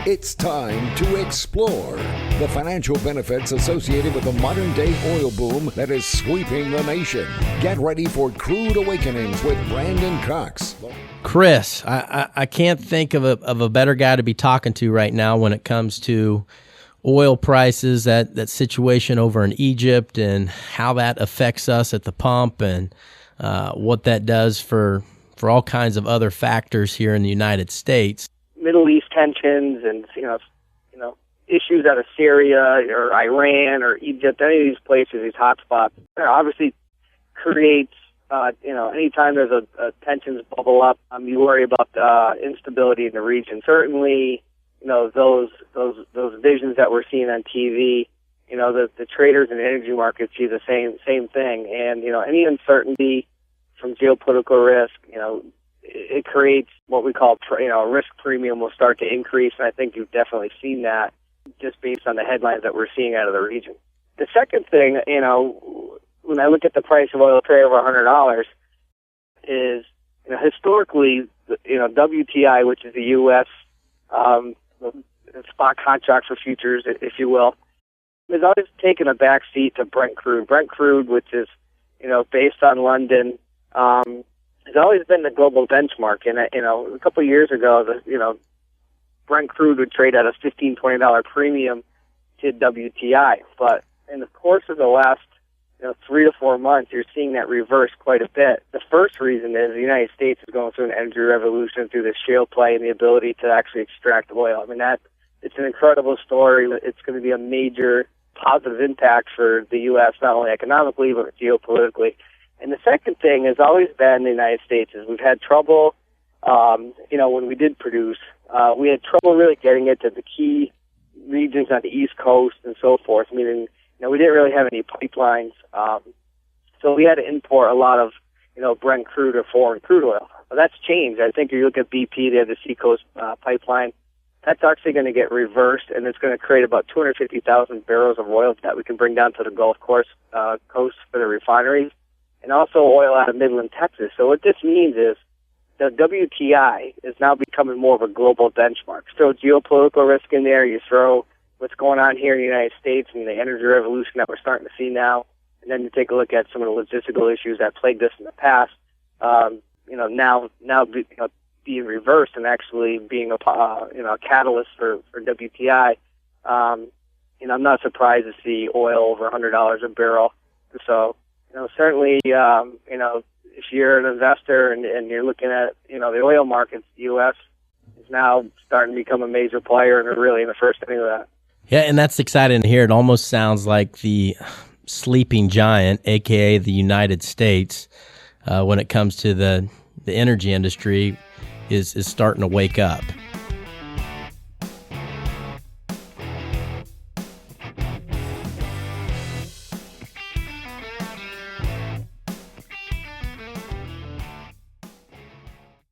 It's time to explore the financial benefits associated with the modern-day oil boom that is sweeping the nation. Get ready for Crude Awakenings with Brandon Cox. Chris, I can't think of a better guy to be talking to right now when it comes to oil prices, that situation over in Egypt and how that affects us at the pump and what that does for all kinds of other factors here in the United States. Middle East tensions and issues out of Syria or Iran or Egypt, any of these places, these hotspots, obviously creates anytime there's a tensions bubble up, you worry about instability in the region. Certainly, those visions that we're seeing on TV, the traders in the energy markets see the same thing. And any uncertainty from geopolitical risk, it creates what we call risk premium will start to increase, and I think you've definitely seen that just based on the headlines that we're seeing out of the region. The second thing, when I look at the price of oil trade over $100, is historically, WTI, which is the U.S. Spot contract for futures, if you will, has always taken a back seat to Brent crude. Brent crude, which is based on London, has always been the global benchmark. And a couple of years ago, Brent crude would trade at a $15, $20 premium to WTI. But in the course of the last 3 to 4 months, you're seeing that reverse quite a bit. The first reason is the United States is going through an energy revolution through the shale play and the ability to actually extract oil. I mean, it's an incredible story. It's going to be a major positive impact for the U.S., not only economically, but geopolitically. And the second thing has always been the United States is we've had trouble, when we did produce, we had trouble really getting it to the key regions on the East Coast and so forth, meaning, we didn't really have any pipelines. So we had to import a lot of, Brent crude or foreign crude oil. Well, that's changed. I think if you look at BP, they have the Seacoast pipeline. That's actually going to get reversed, and it's going to create about 250,000 barrels of oil that we can bring down to the Gulf Coast for the refineries, and also oil out of Midland, Texas. So what this means is the WTI is now becoming more of a global benchmark. Throw geopolitical risk in there, you throw what's going on here in the United States and the energy revolution that we're starting to see now, and then you take a look at some of the logistical issues that plagued us in the past, being reversed and actually being a catalyst for WTI. I'm not surprised to see oil over $100 a barrel. So, certainly, if you're an investor and you're looking at, the oil markets, the U.S. is now starting to become a major player, and we're really in the first inning of that. Yeah, and that's exciting to hear. It almost sounds like the sleeping giant, a.k.a. the United States, when it comes to the energy industry, is starting to wake up.